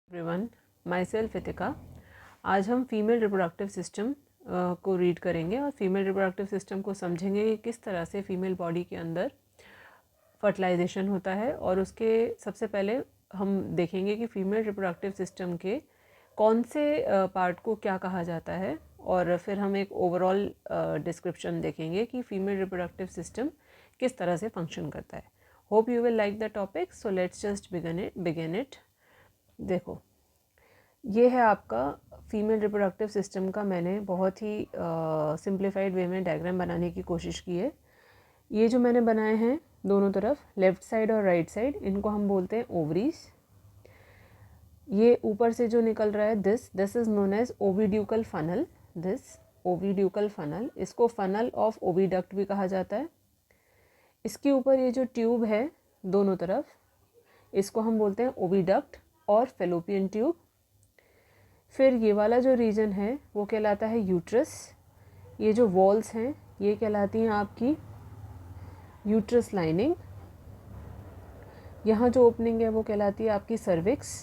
Everyone, my self इतिका। आज हम female reproductive system को रीड करेंगे और फीमेल रिप्रोडक्टिव सिस्टम को समझेंगे कि किस तरह से फीमेल बॉडी के अंदर फर्टिलाइजेशन होता है। और उसके सबसे पहले हम देखेंगे कि फीमेल रिप्रोडक्टिव सिस्टम के कौन से पार्ट को क्या कहा जाता है, और फिर हम एक ओवरऑल डिस्क्रिप्शन देखेंगे कि फीमेल रिप्रोडक्टिव सिस्टम किस तरह से फंक्शन करता है। Hope you will like the topic, so let's just begin it. देखो, ये है आपका फीमेल रिप्रोडक्टिव सिस्टम का, मैंने बहुत ही सिंप्लीफाइड वे में डायग्राम बनाने की कोशिश की है। ये जो मैंने बनाए हैं दोनों तरफ, लेफ़्ट साइड और राइट साइड, इनको हम बोलते हैं ओवरीज। ये ऊपर से जो निकल रहा है this is known as oviducal funnel. This oviducal funnel, इसको फनल ऑफ ओविडक्ट भी कहा जाता है। इसके ऊपर ये जो ट्यूब है दोनों तरफ, इसको हम बोलते हैं ओविडक्ट और फेलोपियन ट्यूब। फिर ये वाला जो रीजन है वो कहलाता है यूट्रस। ये जो वॉल्स हैं ये कहलाती हैं आपकी यूट्रस लाइनिंग। यहाँ जो ओपनिंग है वो कहलाती है आपकी cervix.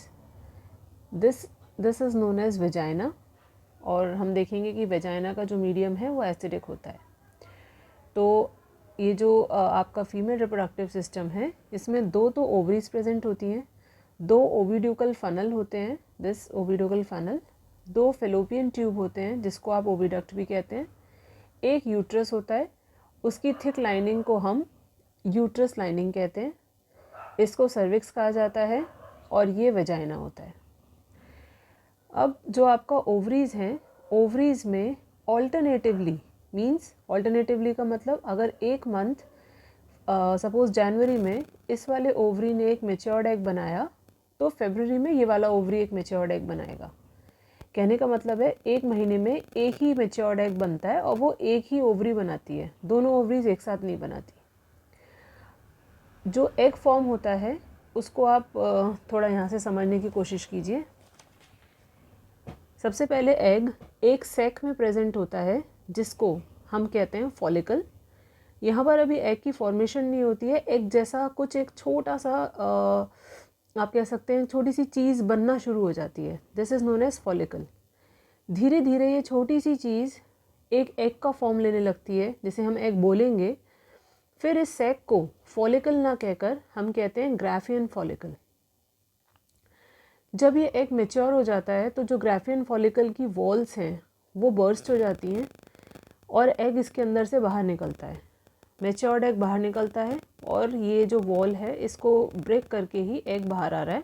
This is known as vagina, और हम देखेंगे कि वेजाइना का जो मीडियम है वो एसिडिक होता है। तो ये जो आपका फीमेल रिप्रोडक्टिव सिस्टम है, इसमें दो तो ओवरीज प्रेजेंट होती हैं, दो ओविड्यूकल फनल होते हैं, दिस ओविड्यूकल फनल, दो फेलोपियन ट्यूब होते हैं जिसको आप ओविडक्ट भी कहते हैं, एक यूट्रस होता है, उसकी थिक लाइनिंग को हम यूट्रस लाइनिंग कहते हैं, इसको सर्विक्स कहा जाता है, और ये वेजाइना होता है। अब जो आपका ओवरीज हैं, ओवरीज में ऑल्टरनेटिवली मीन्स, ऑल्टरनेटिवली का मतलब अगर एक मंथ सपोज जनवरी में इस वाले ओवरी ने एक मेच्योर्ड एग बनाया, तो फरवरी में ये वाला ओवरी एक मेच्योर्ड एग बनाएगा। कहने का मतलब है एक महीने में एक ही मेच्योर्ड एग बनता है और वो एक ही ओवरी बनाती है, दोनों ओवरीज एक साथ नहीं बनाती। जो एग फॉर्म होता है उसको आप थोड़ा यहाँ से समझने की कोशिश कीजिए। सबसे पहले एग एक सैक में प्रेजेंट होता है जिसको हम कहते हैं फॉलिकल। यहाँ पर अभी एग की फॉर्मेशन नहीं होती है, एग जैसा कुछ एक छोटा सा आप कह सकते हैं छोटी सी चीज़ बनना शुरू हो जाती है, this is known as follicle. धीरे धीरे ये छोटी सी चीज़ एक एग का फॉर्म लेने लगती है जिसे हम एग बोलेंगे। फिर इस सैक को फॉलिकल ना कहकर हम कहते हैं ग्राफियन फॉलिकल। जब ये एग मेच्योर हो जाता है तो जो ग्राफियन फॉलिकल की वॉल्स हैं वो बर्स्ट हो जाती हैं और एग इसके अंदर से बाहर निकलता है। मेच्योर्ड एग बाहर निकलता है और ये जो वॉल है इसको ब्रेक करके ही एग बाहर आ रहा है।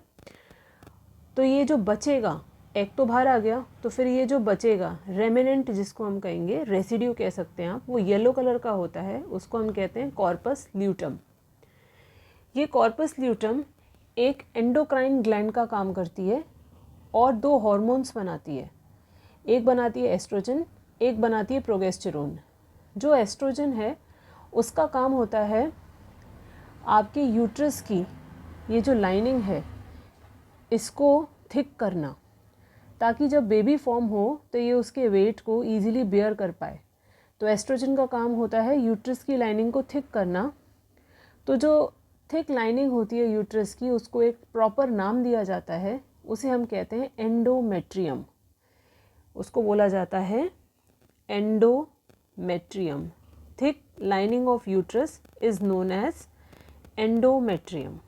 तो ये जो बचेगा, एग तो बाहर आ गया, तो फिर ये जो बचेगा रेमिनेंट, जिसको हम कहेंगे रेसिड्यू कह सकते हैं आप, वो येलो कलर का होता है, उसको हम कहते हैं कॉर्पस ल्यूटम। ये कॉर्पस ल्यूटम एक एंडोक्राइन ग्लैंड का काम करती है और दो हार्मोन्स बनाती है। एक बनाती है एस्ट्रोजन, एक बनाती है प्रोगेस्टेरोन। जो एस्ट्रोजन है उसका काम होता है आपके यूट्रस की ये जो लाइनिंग है इसको थिक करना, ताकि जब बेबी फॉर्म हो तो ये उसके वेट को ईजिली बेयर कर पाए। तो एस्ट्रोजन का काम होता है यूट्रस की लाइनिंग को थिक करना। तो जो थिक लाइनिंग होती है यूट्रस की, उसको एक प्रॉपर नाम दिया जाता है, उसे हम कहते हैं एंडोमेट्रियम। उसको बोला जाता है endometrium. Thick lining of uterus is known as endometrium.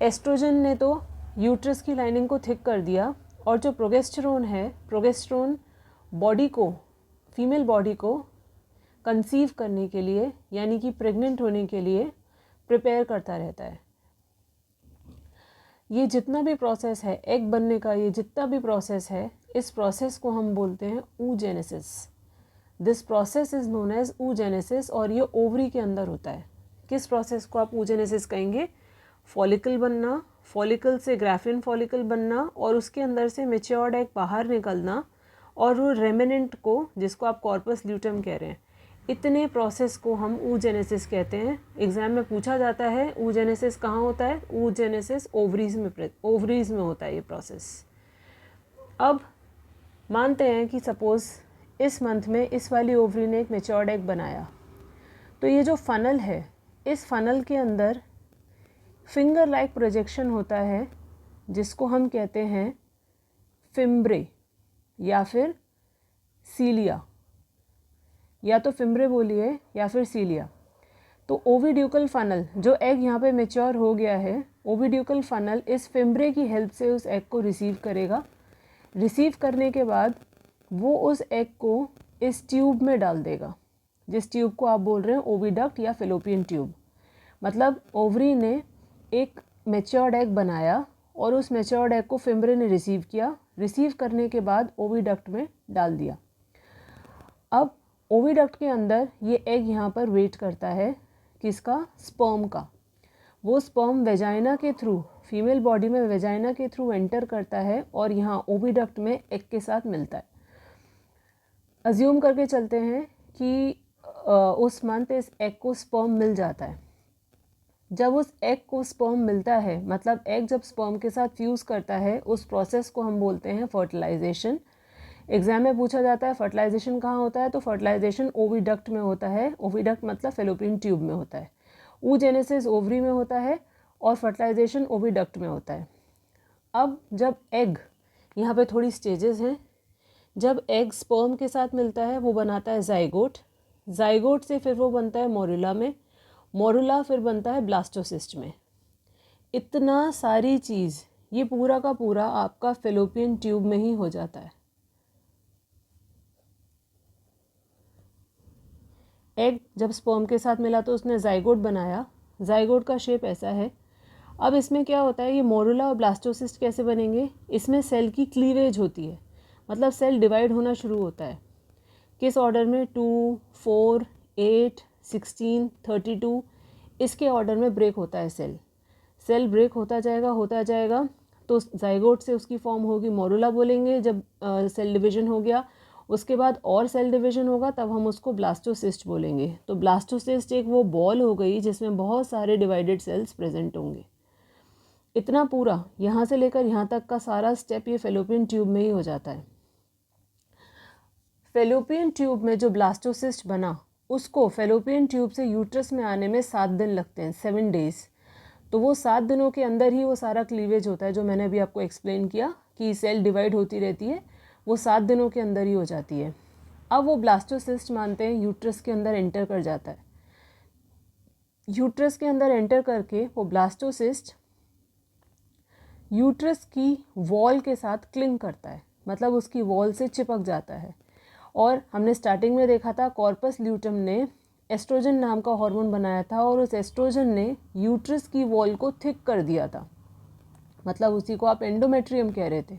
Oestrogen ने तो यूट्रस की लाइनिंग को थिक कर दिया, और जो प्रोगेस्टेरोन है, प्रोगेस्टेरोन बॉडी को, फीमेल बॉडी को कंसीव करने के लिए यानी कि प्रेग्नेंट होने के लिए प्रिपेयर करता रहता है। ये जितना भी प्रोसेस है एग बनने का, ये जितना भी प्रोसेस है, इस प्रोसेस को हम बोलते हैं oogenesis। This process is known as oogenesis, और ये ओवरी के अंदर होता है। किस प्रोसेस को आप oogenesis कहेंगे? फॉलिकल बनना, फॉलिकल से ग्राफियन फॉलिकल बनना, और उसके अंदर से मेच्योर्ड एग बाहर निकलना, और वो रेमिनेंट को, जिसको आप कॉर्पस ल्यूटम कह रहे हैं, इतने प्रोसेस को हम oogenesis कहते हैं। एग्जाम में पूछा जाता है oogenesis कहाँ होता है? oogenesis ओवरीज में होता है ये प्रोसेस। अब मानते हैं कि सपोज इस मंथ में इस वाली ओवरी ने एक मेच्योर्ड एग बनाया, तो ये जो फनल है, इस फनल के अंदर फिंगर लाइक प्रोजेक्शन होता है जिसको हम कहते हैं फिम्ब्रे या फिर सीलिया, या तो फिम्ब्रे बोलिए या फिर सीलिया। तो ओविड्यूकल फनल, जो एग यहाँ पे मेच्योर हो गया है, ओविड्यूकल फनल इस फिम्ब्रे की हेल्प से उस एग को रिसीव करेगा। रिसीव करने के बाद वो उस एग को इस ट्यूब में डाल देगा, जिस ट्यूब को आप बोल रहे हैं ओविडक्ट या फेलोपियन ट्यूब। मतलब ओवरी ने एक मेच्योर्ड एग बनाया और उस मेच्योर्ड एग को फिम्ब्रे ने रिसीव किया। रिसीव करने के बाद ओविडक्ट में डाल दिया। अब ओविडक्ट के अंदर ये एग यहाँ पर वेट करता है किसका? स्पर्म का। वो स्पर्म वेजाइना के थ्रू, फीमेल बॉडी में वेजाइना के थ्रू एंटर करता है और यहाँ ओविडक्ट में एग के साथ मिलता है। अज्यूम करके चलते हैं कि उस मंथ इस एग को स्पर्म मिल जाता है। जब उस एग को स्पर्म मिलता है, मतलब एग जब स्पर्म के साथ फ्यूज़ करता है, उस प्रोसेस को हम बोलते हैं फर्टिलाइजेशन। एग्जाम में पूछा जाता है फर्टिलाइजेशन कहाँ होता है, तो फर्टिलाइजेशन ओविडक्ट में होता है। ओविडक्ट मतलब फेलोपियन ट्यूब में होता है। oogenesis ओवरी में होता है और फर्टिलाइजेशन ओविडक्ट में होता है। अब जब एग, यहाँ पे थोड़ी स्टेजेस हैं, जब एग स्पर्म के साथ मिलता है वो बनाता है जाइगोट। जाइगोट से फिर वो बनता है मोरुला में, मोरुला फिर बनता है ब्लास्टोसिस्ट में। इतना सारी चीज़, ये पूरा का पूरा आपका फेलोपियन ट्यूब में ही हो जाता है। एग जब स्पर्म के साथ मिला तो उसने जाइगोट बनाया। जाइगोट का शेप ऐसा है। अब इसमें क्या होता है, ये मोरुला और ब्लास्टोसिस्ट कैसे बनेंगे? इसमें सेल की क्लीवेज होती है, मतलब सेल डिवाइड होना शुरू होता है। किस ऑर्डर में? 2, 4, 8, 16, 32, इसके ऑर्डर में ब्रेक होता है सेल। सेल ब्रेक होता जाएगा तो जाइगोट से उसकी फॉर्म होगी मोरुला बोलेंगे जब सेल डिवीजन हो गया। उसके बाद और सेल डिवीजन होगा तब हम उसको ब्लास्टोसिस्ट बोलेंगे। तो ब्लास्टोसिस्ट एक वो बॉल हो गई जिसमें बहुत सारे डिवाइडेड सेल्स प्रेजेंट होंगे। इतना पूरा यहाँ से लेकर यहाँ तक का सारा स्टेप ये फेलोपियन ट्यूब में ही हो जाता है। फेलोपियन ट्यूब में जो ब्लास्टोसिस्ट बना, उसको फेलोपियन ट्यूब से यूट्रस में आने में 7 दिन लगते हैं, 7 डेज। तो वो 7 दिनों के अंदर ही वो सारा क्लीवेज होता है, जो मैंने अभी आपको एक्सप्लेन किया कि सेल डिवाइड होती रहती है, वो 7 दिनों के अंदर ही हो जाती है। अब वो ब्लास्टोसिस्ट मानते हैं यूट्रस के अंदर एंटर कर जाता है। यूट्रस के अंदर एंटर करके वो ब्लास्टोसिस्ट यूट्रस की वॉल के साथ क्लिंग करता है, मतलब उसकी वॉल से चिपक जाता है। और हमने स्टार्टिंग में देखा था कॉर्पस ल्यूटम ने एस्ट्रोजन नाम का हार्मोन बनाया था और उस एस्ट्रोजन ने यूट्रस की वॉल को थिक कर दिया था, मतलब उसी को आप एंडोमेट्रियम कह रहे थे।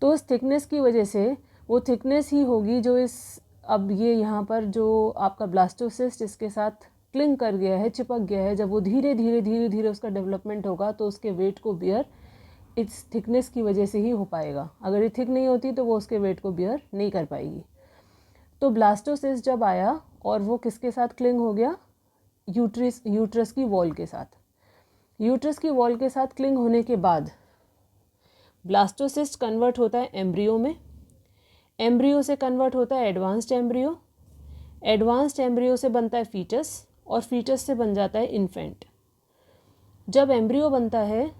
तो उस थिकनेस की वजह से वो थिकनेस ही होगी जो इस, अब ये यहाँ पर जो आपका ब्लास्टोसिस्ट इसके साथ क्लिंग कर गया है, चिपक गया है, जब वो धीरे धीरे उसका डेवलपमेंट होगा तो उसके वेट को बियर इस थिकनेस की वजह से ही हो पाएगा। अगर ये थिक नहीं होती तो वो उसके वेट को बियर नहीं कर पाएगी। तो ब्लास्टोसिस्ट जब आया और वो किसके साथ क्लिंग हो गया? यूट्रस की वॉल के साथ। यूट्रस की वॉल के साथ क्लिंग होने के बाद ब्लास्टोसिस्ट कन्वर्ट होता है एम्ब्रियो में, एम्ब्रियो से कन्वर्ट होता है एडवांस्ड एम्ब्रियो, एडवांस्ड एम्ब्रियो से बनता है फीटस और फीटस से बन जाता है इन्फेंट। जब एम्ब्रियो बनता है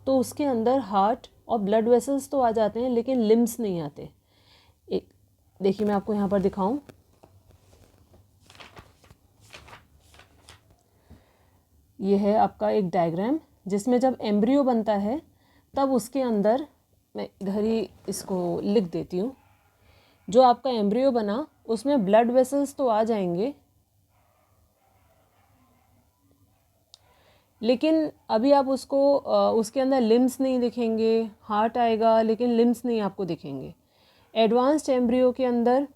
तो उसके अंदर हार्ट और ब्लड वेसल्स तो आ जाते हैं लेकिन लिम्स नहीं आते। एक देखिए मैं आपको यहाँ पर दिखाऊं, ये है आपका एक डायग्राम जिसमें जब एम्ब्रियो बनता है तब उसके अंदर, मैं इधर ही इसको लिख देती हूँ, जो आपका एम्ब्रियो बना उसमें ब्लड वेसल्स तो आ जाएंगे लेकिन अभी आप उसको उसके अंदर लिम्स नहीं दिखेंगे। हार्ट आएगा लेकिन लिम्स नहीं आपको दिखेंगे। एडवांस्ड एम्ब्रियो के अंदर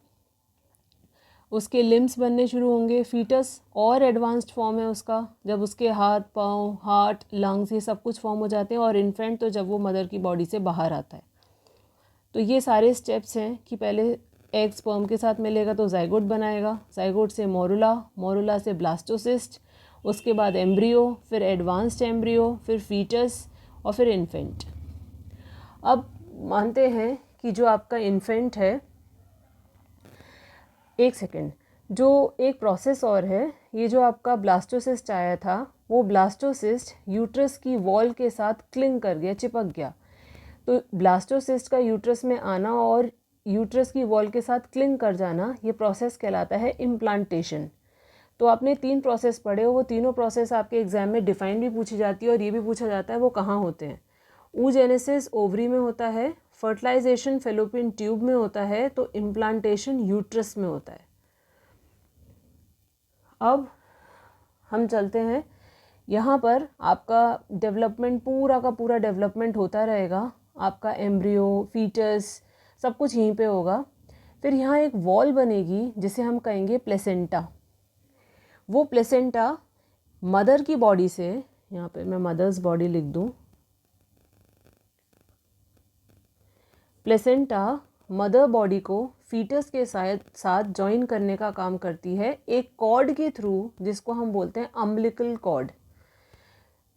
उसके लिम्स बनने शुरू होंगे। फीटस और एडवांस्ड फॉर्म है उसका, जब उसके हाथ पाँव, हार्ट, लंग्स ये सब कुछ फॉर्म हो जाते हैं। और इन्फेंट तो जब वो मदर की बॉडी से बाहर आता है। तो ये सारे स्टेप्स हैं कि पहले एग स्पर्म के साथ मिलेगा तो जाइगोट बनाएगा, जाइगोट से मोरुला, मोरुला से ब्लास्टोसिस्ट, उसके बाद एम्ब्रियो, फिर एडवांस्ड एम्ब्रियो, फिर फीटस और फिर इन्फेंट। अब मानते हैं कि जो आपका इन्फेंट है, एक सेकेंड, जो एक प्रोसेस और है, ये जो आपका ब्लास्टोसिस्ट आया था वो ब्लास्टोसिस्ट यूट्रस की वॉल के साथ क्लिंग कर गया, चिपक गया। तो ब्लास्टोसिस्ट का यूट्रस में आना और यूट्रस की वॉल के साथ क्लिंग कर जाना, ये प्रोसेस कहलाता है इम्प्लांटेशन। तो आपने 3 प्रोसेस पढ़े हो, वो तीनों प्रोसेस आपके एग्जाम में डिफाइन भी पूछी जाती है और ये भी पूछा जाता है वो कहाँ होते हैं। oogenesis ओवरी में होता है, फर्टिलाइजेशन फेलोपियन ट्यूब में होता है, तो इम्प्लांटेशन यूट्रस में होता है। अब हम चलते हैं, यहाँ पर आपका डेवलपमेंट पूरा का पूरा डेवलपमेंट होता रहेगा, आपका एम्ब्रियो, फीटस, सब कुछ यहीं पे होगा। फिर यहाँ एक वॉल बनेगी जिसे हम कहेंगे प्लेसेंटा। वो प्लेसेंटा मदर की बॉडी से, यहाँ पे मैं मदर्स बॉडी लिख दूँ, प्लेसेंटा मदर बॉडी को फीटस के साथ जॉइन करने का काम करती है एक कॉर्ड के थ्रू, जिसको हम बोलते हैं umbilical cord.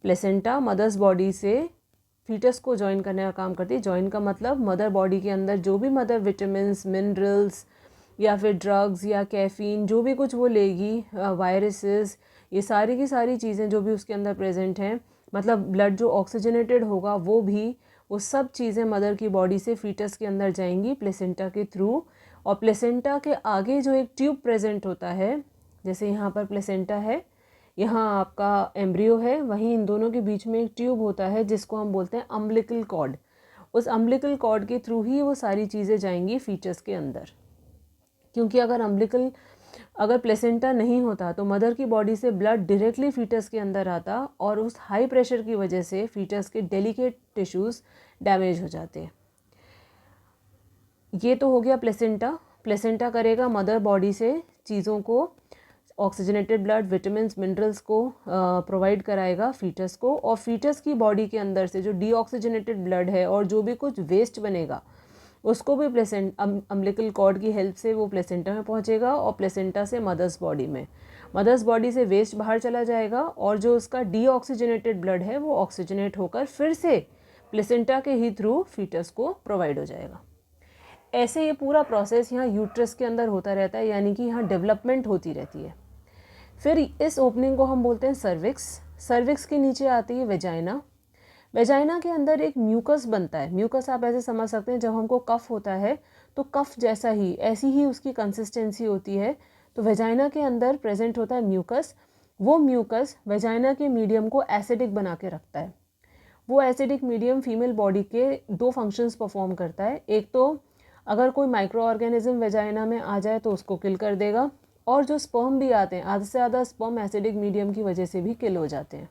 Placenta mother's body से फीटस को जॉइन करने का काम करती है। जॉइन का मतलब मदर बॉडी के अंदर जो भी मदर विटामिन्स, मिनरल्स या फिर ड्रग्स या कैफीन जो भी कुछ वो लेगी, वायरसेस, ये सारी की सारी चीज़ें जो भी उसके अंदर प्रेजेंट हैं, मतलब ब्लड जो ऑक्सीजनेटेड होगा वो सब चीज़ें मदर की बॉडी से फीटस के अंदर जाएंगी प्लेसेंटा के थ्रू। और प्लेसेंटा के आगे जो एक ट्यूब प्रेजेंट होता है, जैसे यहाँ पर प्लेसेंटा है, यहाँ आपका एम्ब्रियो है, वहीं इन दोनों के बीच में एक ट्यूब होता है जिसको हम बोलते हैं अम्बिलिकल कॉर्ड। उस अम्बिलिकल कॉर्ड के थ्रू ही वो सारी चीज़ें जाएंगी फीटस के अंदर। क्योंकि अगर प्लेसेंटा नहीं होता तो मदर की बॉडी से ब्लड डायरेक्टली फीटस के अंदर आता और उस हाई प्रेशर की वजह से फीटस के डेलिकेट टिश्यूज़ डैमेज हो जाते। ये तो हो गया प्लेसेंटा। प्लेसेंटा करेगा मदर बॉडी से चीज़ों को, ऑक्सीजनेटेड ब्लड, विटामिन्स, मिनरल्स को प्रोवाइड कराएगा फीटस को, और फीटस की बॉडी के अंदर से जो डीऑक्सीजनेटेड ब्लड है और जो भी कुछ वेस्ट बनेगा उसको भी अम्बिलिकल कॉर्ड की हेल्प से वो प्लेसेंटा में पहुंचेगा और प्लेसेंटा से मदर्स बॉडी में। मदर्स बॉडी से वेस्ट बाहर चला जाएगा और जो उसका डीऑक्सीजनेटेड ब्लड है वो ऑक्सीजनेट होकर फिर से प्लेसेंटा के ही थ्रू फीटस को प्रोवाइड हो जाएगा। ऐसे ये पूरा प्रोसेस यहाँ यूट्रस के अंदर होता रहता है, यानी कि यहाँ डेवलपमेंट होती रहती है। फिर इस ओपनिंग को हम बोलते हैं सर्विक्स। सर्विक्स के नीचे आती है वेजाइना। वेजाइना के अंदर एक म्यूकस बनता है। म्यूकस आप ऐसे समझ सकते हैं, जब हमको कफ होता है तो कफ जैसा ही, ऐसी ही उसकी कंसिस्टेंसी होती है। तो वेजाइना के अंदर प्रेजेंट होता है म्यूकस। वो म्यूकस वेजाइना के मीडियम को एसिडिक बना के रखता है। वो एसिडिक मीडियम फीमेल बॉडी के 2 फंक्शंस परफॉर्म करता है। एक तो अगर कोई माइक्रो ऑर्गेनिज्म वेजाइना में आ जाए तो उसको किल कर देगा, और जो स्पर्म भी आते हैं, आधे से ज़्यादा स्पर्म एसिडिक मीडियम की वजह से भी किल हो जाते हैं।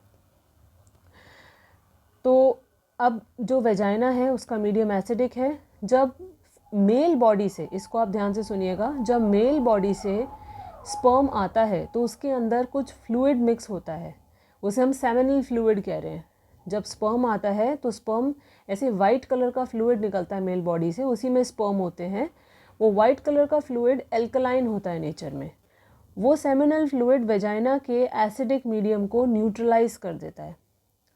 तो अब जो वेजाइना है उसका मीडियम एसिडिक है। जब मेल बॉडी से, इसको आप ध्यान से सुनिएगा, जब मेल बॉडी से स्पर्म आता है तो उसके अंदर कुछ फ्लूइड मिक्स होता है, उसे हम सेमिनल फ्लूइड कह रहे हैं। जब स्पर्म आता है तो स्पर्म ऐसे वाइट कलर का फ्लूइड निकलता है मेल बॉडी से, उसी में स्पर्म होते हैं। वो वाइट कलर का फ्लूइड एल्कलाइन होता है नेचर में। वो सेमिनल फ्लूइड वेजाइना के एसिडिक मीडियम को न्यूट्रलाइज कर देता है।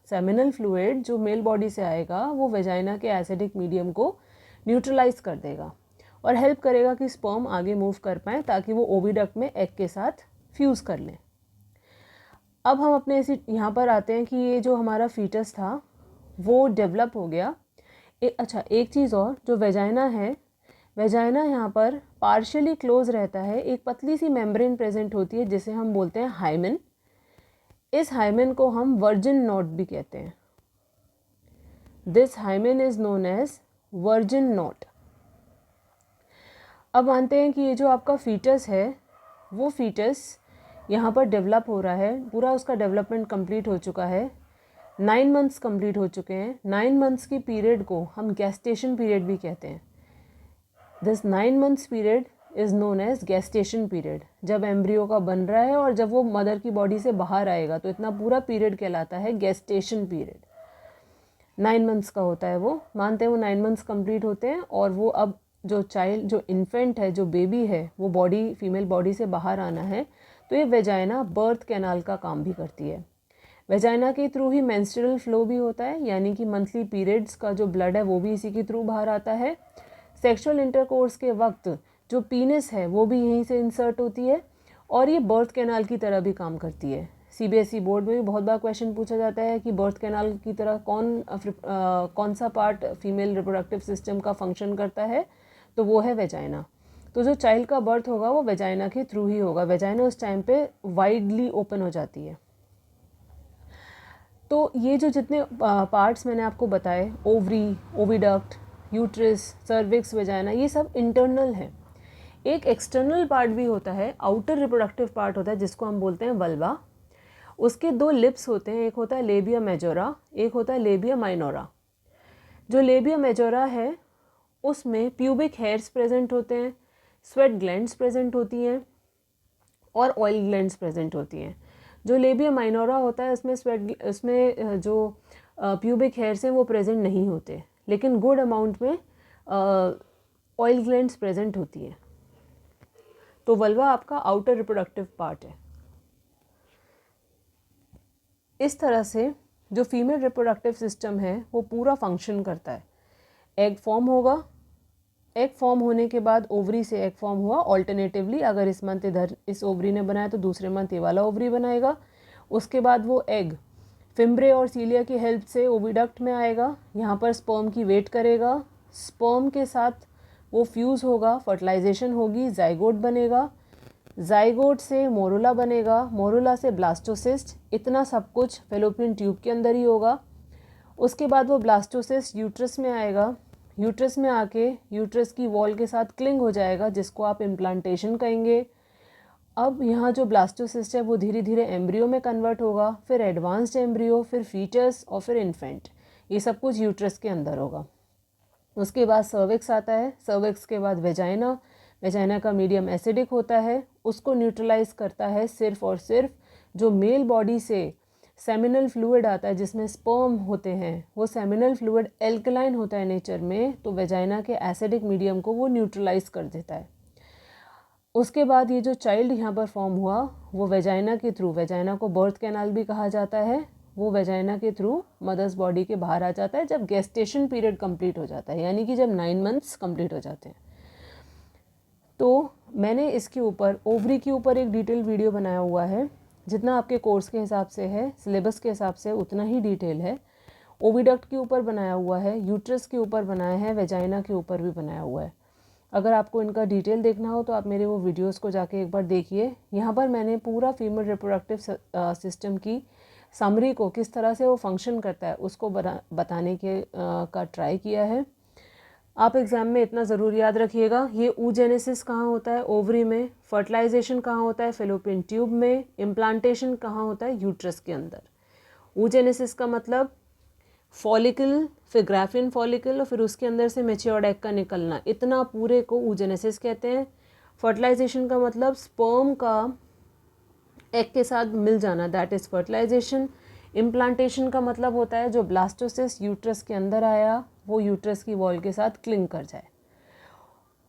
सेमिनल फ्लूइड जो मेल बॉडी से आएगा वो वेजाइना के एसिडिक मीडियम को न्यूट्रलाइज कर देगा और हेल्प करेगा कि स्पर्म आगे मूव कर पाएँ, ताकि वो ओविडक्ट में एग के साथ फ्यूज़ कर लें। अब हम अपने यहाँ पर आते हैं कि ये जो हमारा फीटस था वो डेवलप हो गया। एक चीज़ और, जो वेजाइना है, वेजाइना यहाँ पर पार्शियली क्लोज रहता है। एक पतली सी मेम्ब्रेन प्रेजेंट होती है जिसे हम बोलते हैं हाइमेन। इस हाइमेन को हम वर्जिन नॉट भी कहते हैं। This hymen is known as virgin knot. अब मानते हैं कि ये जो आपका फीटस है वो फीटस यहाँ पर डेवलप हो रहा है, पूरा उसका डेवलपमेंट कंप्लीट हो चुका है। 9 मंथ्स कंप्लीट हो चुके हैं। 9 मंथ्स की पीरियड को हम गेस्टेशन पीरियड भी कहते हैं। This 9 months period is known as gestation period. जब एम्ब्रियो का बन रहा है और जब वो मदर की बॉडी से बाहर आएगा तो इतना पूरा पीरियड कहलाता है गेस्टेशन पीरियड। 9 मंथ्स का होता है वो। मानते हैं वो 9 मंथ्स कंप्लीट होते हैं और वो अब जो चाइल्ड, जो इन्फेंट है, जो बेबी है, वो बॉडी, फीमेल बॉडी से बाहर आना है, तो ये वेजाइना बर्थ कैनाल का काम भी करती है। वेजाइना के थ्रू ही मेंस्ट्रुअल फ्लो भी होता है, यानी कि मंथली पीरियड्स का जो ब्लड है वो भी इसी के थ्रू बाहर आता है। सेक्सुअल इंटरकोर्स के वक्त जो पीनिस है वो भी यहीं से इंसर्ट होती है और ये बर्थ कैनाल की तरह भी काम करती है। CBSE बोर्ड में भी बहुत बार क्वेश्चन पूछा जाता है कि बर्थ कैनाल की तरह कौन सा पार्ट फीमेल रिप्रोडक्टिव सिस्टम का फंक्शन करता है, तो वो है वेजाइना। तो जो चाइल्ड का बर्थ होगा वो वेजाइना के थ्रू ही होगा। वेजाइना उस टाइम पे वाइडली ओपन हो जाती है। तो ये जो जितने पार्ट्स मैंने आपको बताए, ovary, oviduct, uterus, cervix, vagina, ये सब इंटरनल है। एक एक्सटर्नल पार्ट भी होता है, आउटर रिप्रोडक्टिव पार्ट होता है जिसको हम बोलते हैं वल्वा। उसके दो लिप्स होते हैं, एक होता है लेबिया मेजोरा, एक होता है लेबिया माइनोरा। जो लेबिया मेजोरा है उसमें प्यूबिक हेयर्स प्रेजेंट होते हैं, स्वेट ग्लैंड्स प्रेजेंट होती हैं और ऑयल ग्लैंड्स प्रेजेंट होती हैं। जो लेबिया माइनोरा होता है उसमें जो प्यूबिक हेयर्स हैं वो प्रेजेंट नहीं होते, लेकिन गुड अमाउंट में ऑयल ग्लैंड्स प्रेजेंट होती हैं। तो वल्वा आपका आउटर रिप्रोडक्टिव पार्ट है। इस तरह से जो फीमेल रिप्रोडक्टिव सिस्टम है वो पूरा फंक्शन करता है। एग फॉर्म होगा, एग फॉर्म होने के बाद ओवरी से एग फॉर्म हुआ, ऑल्टरनेटिवली अगर इस मंथ इधर इस ओवरी ने बनाया तो दूसरे मंथ ये वाला ओवरी बनाएगा। उसके बाद वो एग फिम्ब्रे और सीलिया की हेल्प से ओविडक्ट में आएगा, यहाँ पर स्पर्म की वेट करेगा, स्पर्म के साथ वो फ्यूज़ होगा, फर्टिलाइजेशन होगी, जाइगोट बनेगा, जाइगोट से मोरुला बनेगा, मोरुला से ब्लास्टोसिस्ट। इतना सब कुछ फेलोपियन ट्यूब के अंदर ही होगा। उसके बाद वो ब्लास्टोसिस्ट यूट्रस में आएगा, यूट्रस में आके यूट्रस की वॉल के साथ क्लिंग हो जाएगा, जिसको आप इम्प्लांटेशन कहेंगे। अब यहाँ जो ब्लास्टोसिस्ट है वो धीरे धीरे एम्ब्रियो में कन्वर्ट होगा, फिर एडवांस्ड एम्ब्रियो, फिर फीटस और फिर इन्फेंट। ये सब कुछ यूट्रस के अंदर होगा। उसके बाद सर्विक्स आता है, सर्विक्स के बाद वेजाइना। वेजाइना का मीडियम एसिडिक होता है, उसको न्यूट्रलाइज करता है सिर्फ और सिर्फ जो मेल बॉडी से सेमिनल फ्लूइड आता है जिसमें स्पर्म होते हैं, वो सेमिनल फ्लूइड एल्कलाइन होता है नेचर में, तो वेजाइना के एसिडिक मीडियम को वो न्यूट्रलाइज कर देता है। उसके बाद ये जो चाइल्ड यहाँ पर फॉर्म हुआ वो वेजाइना के थ्रू, वेजाइना को बर्थ कैनाल भी कहा जाता है, वो वेजाइना के थ्रू मदर्स बॉडी के बाहर आ जाता है जब गेस्टेशन पीरियड कंप्लीट हो जाता है, यानी कि जब 9 मंथ्स कंप्लीट हो जाते हैं। तो मैंने इसके ऊपर ओवरी के ऊपर एक डिटेल वीडियो बनाया हुआ है, जितना आपके कोर्स के हिसाब से है, सिलेबस के हिसाब से उतना ही डिटेल है। ओविडक्ट के ऊपर बनाया हुआ है, यूट्रस के ऊपर बनाया है, वेजाइना के ऊपर भी बनाया हुआ है। अगर आपको इनका डिटेल देखना हो तो आप मेरे वो वीडियोस को जाके एक बार देखिए। यहाँ पर मैंने पूरा फीमेल रिप्रोडक्टिव सिस्टम की समरी को, किस तरह से वो फंक्शन करता है, उसको बताने के का ट्राई किया है। आप एग्ज़ाम में इतना ज़रूर याद रखिएगा, ये oogenesis कहाँ होता है, ओवरी में, फर्टिलाइजेशन कहाँ होता है, फेलोपियन ट्यूब में, इम्प्लांटेशन कहाँ होता है, यूट्रस के अंदर। oogenesis का मतलब फॉलिकल, फिर ग्राफियन फॉलिकल और फिर उसके अंदर से मैच्योर्ड एग का निकलना, इतना पूरे को oogenesis कहते हैं। फर्टिलाइजेशन का मतलब स्पर्म का एग के साथ मिल जाना, दैट इज़ फर्टिलाइजेशन। इम्प्लांटेशन का मतलब होता है जो ब्लास्टोसिस्ट यूट्रस के अंदर आया वो यूट्रस की वॉल के साथ क्लिंग कर जाए।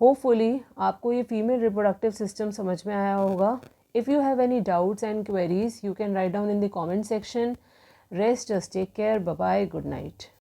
होपफुली आपको ये फीमेल रिप्रोडक्टिव सिस्टम समझ में आया होगा। If you have any doubts and queries you can write down in the comment section. Rest, just take care, bye bye, good night.